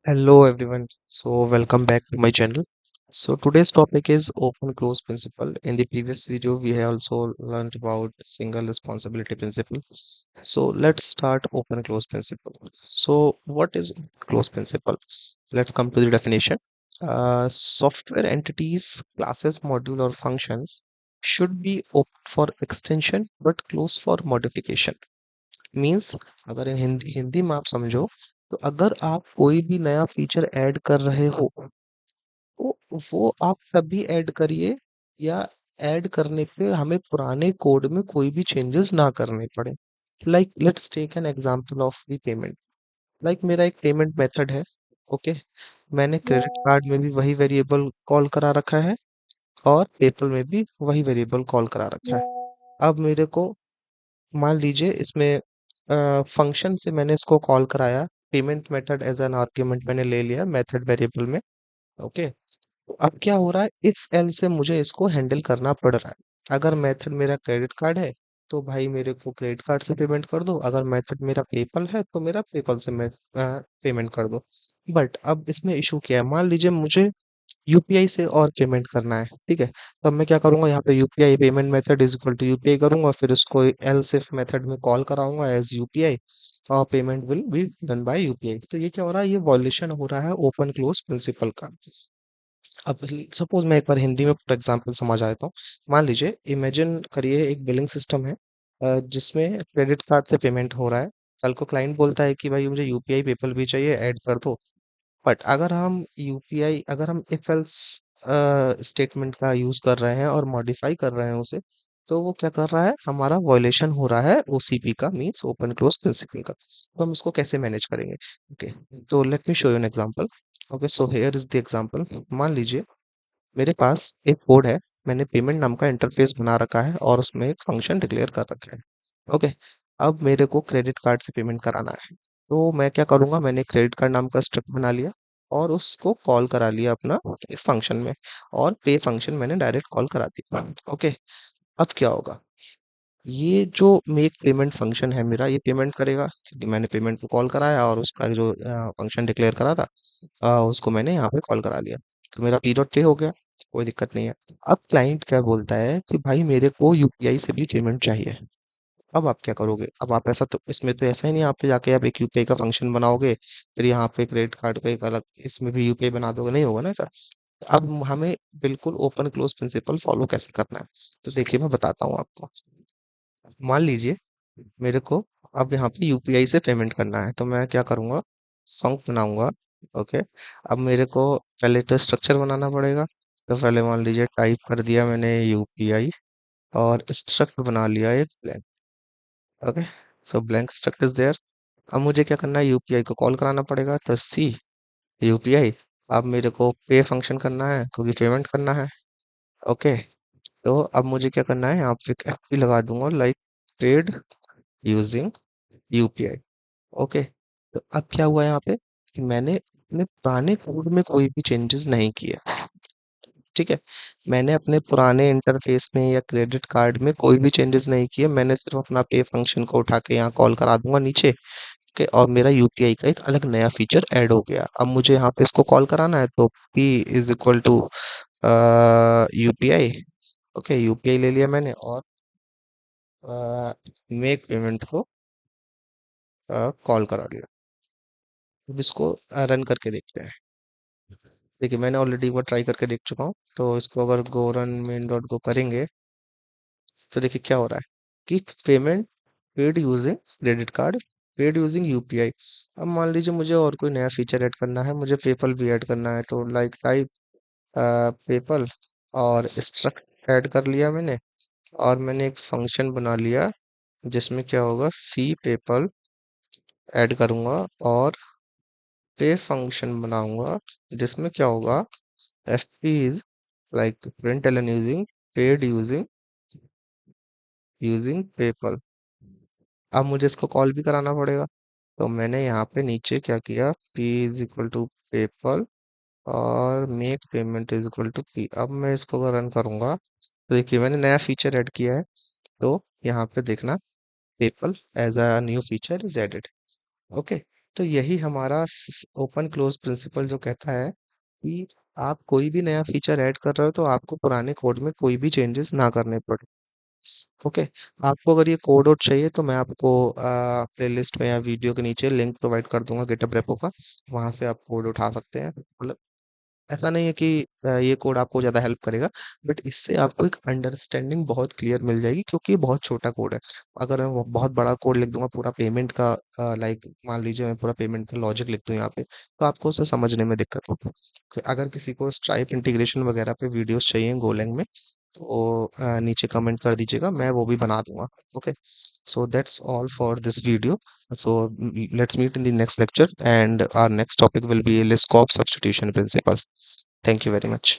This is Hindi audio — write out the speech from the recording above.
Hello everyone. So welcome back to my channel. So today's topic is open close principle. In the previous video we have also learned about single responsibility principle. So let's start open close principle. So what is open close principle? Let's come to the definition. Software entities, classes, module or functions should be open for extension but closed for modification. Means अगर इन हिंदी में आप समझो तो अगर आप कोई भी नया फीचर ऐड कर रहे हो तो वो आप तभी ऐड करिए या ऐड करने पे हमें पुराने कोड में कोई भी चेंजेस ना करने पड़े। Like let's take an example of the payment. Like मेरा एक पेमेंट मेथड है। ओके, मैंने क्रेडिट कार्ड में भी वही वेरिएबल कॉल करा रखा है और पेपल में भी वही वेरिएबल कॉल करा रखा है। अब मेरे को मान लीजिए इसमें फंक्शन से मैंने इसको कॉल कराया। Payment method as an argument मैंने ले लिया मेथड वेरिएबल में। ओके, तो अब क्या हो रहा है, इफ एल से मुझे इसको हैंडल करना पड़ रहा है। अगर मेथड मेरा क्रेडिट कार्ड है तो भाई मेरे को क्रेडिट कार्ड से पेमेंट कर दो, अगर मेथड मेरा पेपल है तो मेरा पेपल से मैं पेमेंट कर दो। बट अब इसमें इशू क्या है, मान लीजिए मुझे यूपीआई से और पेमेंट करना है। ठीक है, तो अब मैं क्या करूंगा, यहाँ पे UPI payment method is equal to UPI करूंगा, फिर उसको एल सिफ मेथड में कॉल कराऊंगा एज यूपीआई और payment will be done by UPI. तो ये क्या हो रहा है, ये वॉल्यूशन हो रहा है ओपन क्लोज प्रिंसिपल का। अब सपोज मैं एक बार हिंदी में फॉर एग्जांपल समझ आया हूँ। मान लीजिए, इमेजिन करिए एक बिलिंग सिस्टम है जिसमें क्रेडिट कार्ड से पेमेंट हो रहा है। कल को क्लाइंट बोलता है कि भाई मुझे यूपीआई पेपल भी चाहिए, ऐड कर दो। बट अगर हम इफ एल्स स्टेटमेंट का यूज कर रहे हैं और मॉडिफाई कर रहे हैं उसे, तो वो क्या कर रहा है, हमारा वॉयलेशन हो रहा है ओसीपी का, मींस ओपन क्लोज प्रिंसिपल का। तो हम इसको कैसे मैनेज करेंगे? ओके, तो let me show you an example. Okay, so here is the example. मान लीजिए मेरे पास एक कोड है, मैंने पेमेंट नाम का इंटरफेस बना रखा है और उसमें एक फंक्शन डिक्लेयर कर रखा है। ओके, अब मेरे को क्रेडिट कार्ड से पेमेंट कराना है। तो मैं क्या करूंगा, मैंने क्रेडिट कार्ड नाम का स्ट्रिप बना लिया और उसको कॉल करा लिया अपना इस फंक्शन में, और पे फंक्शन मैंने डायरेक्ट कॉल करा दिया। ओके, अब क्या होगा, ये जो मेक पेमेंट फंक्शन है मेरा, ये पेमेंट करेगा क्योंकि मैंने पेमेंट को कॉल कराया और उसका जो फंक्शन डिक्लेयर करा था उसको मैंने यहाँ पे कॉल करा लिया। तो मेरा पी डॉट पे हो गया, कोई दिक्कत नहीं है। अब क्लाइंट क्या बोलता है कि भाई मेरे को यूपीआई से भी पेमेंट चाहिए। अब आप क्या करोगे? अब आप ऐसा तो इसमें तो ऐसा ही नहीं, आप पे जाके आप एक यूपीआई का फंक्शन बनाओगे फिर यहाँ पे क्रेडिट कार्ड का एक अलग इसमें भी यूपीआई बना दोगे, नहीं होगा ना ऐसा। अब हमें बिल्कुल ओपन क्लोज प्रिंसिपल फॉलो कैसे करना है, तो देखिए मैं बताता हूँ आपको। मान लीजिए मेरे को अब यहाँ पे यूपीआई से पेमेंट करना है, तो मैं क्या करूँगा, सॉन्ग बनाऊंगा। ओके, अब मेरे को पहले तो स्ट्रक्चर बनाना पड़ेगा। तो पहले मान लीजिए टाइप कर दिया मैंने यूपीआई और स्ट्रक्ट बना लिया एक blank. Okay, so blank struct is there. अब मुझे क्या करना है, यूपीआई को कॉल कराना पड़ेगा, तो सी यूपीआई। अब मेरे को पे फंक्शन करना है क्योंकि पेमेंट करना है। ओके, तो अब मुझे क्या करना है, यहाँ पे एक एफपी लगा दूंगा, like paid using UPI. Okay, तो अब क्या हुआ यहाँ पे कि मैंने अपने पुराने कोड में कोई भी चेंजेस नहीं किए। ठीक है, मैंने अपने पुराने इंटरफेस में या क्रेडिट कार्ड में कोई भी चेंजेस नहीं किए, मैंने सिर्फ अपना पे फंक्शन को उठा के यहाँ कॉल करा दूंगा नीचे के, और मेरा यूपीआई का एक अलग नया फीचर ऐड हो गया। अब मुझे यहाँ पे इसको कॉल कराना है, तो P is equal to UPI. Okay, UPI ले लिया मैंने और मेक पेमेंट को कॉल करा लिया। अब इसको रन करके देखते हैं। देखिए मैंने ऑलरेडी एक बार ट्राई करके देख चुका हूँ, तो इसको अगर गो रन मेन डॉट गो करेंगे तो देखिए क्या हो रहा है कि payment paid using credit card, paid using UPI. अब मान लीजिए मुझे और कोई नया फीचर ऐड करना है, मुझे पेपल भी ऐड करना है, तो लाइक टाइप पेपल और स्ट्रक्ट ऐड कर लिया मैंने, और मैंने एक फंक्शन बना लिया जिसमें क्या होगा, सी पेपल ऐड करूंगा और पे फंक्शन बनाऊंगा जिसमें क्या होगा, F P is like println using paid using using PayPal. अब मुझे इसको कॉल भी कराना पड़ेगा, तो मैंने यहाँ पे नीचे क्या किया, p is equal to PayPal और make payment is equal to p। अब मैं इसको अगर रन करूंगा तो देखिए मैंने नया फीचर ऐड किया है। तो यहाँ पे देखना, PayPal as a new feature is added. Okay, तो यही हमारा ओपन क्लोज प्रिंसिपल जो कहता है कि आप कोई भी नया फीचर ऐड कर रहे हो तो आपको पुराने कोड में कोई भी चेंजेस ना करने पड़े। ओके। आपको अगर ये कोड वोड चाहिए तो मैं आपको प्लेलिस्ट में या वीडियो के नीचे लिंक प्रोवाइड कर दूंगा गिटहब रेपो का। वहां से आप कोड उठा सकते हैं। मतलब ऐसा नहीं है कि ये कोड आपको ज़्यादा हेल्प करेगा, बट इससे आपको एक अंडरस्टैंडिंग बहुत क्लियर मिल जाएगी, क्योंकि ये बहुत छोटा कोड है। अगर मैं वो बहुत बड़ा कोड लिख दूंगा पूरा पेमेंट का, लाइक मान लीजिए मैं पूरा पेमेंट का लॉजिक लिख दूं यहाँ पे, तो आपको उसे समझने में दिक्कत होगी। अगर किसी को स्ट्राइप इंटीग्रेशन वगैरह पे वीडियोस चाहिए गोलैंग में, तो नीचे कमेंट कर दीजिएगा, मैं वो भी बना दूंगा। Okay. So that's all for this video. So let's meet in the next lecture, and our next topic will be Liskov substitution principle. Thank you very much.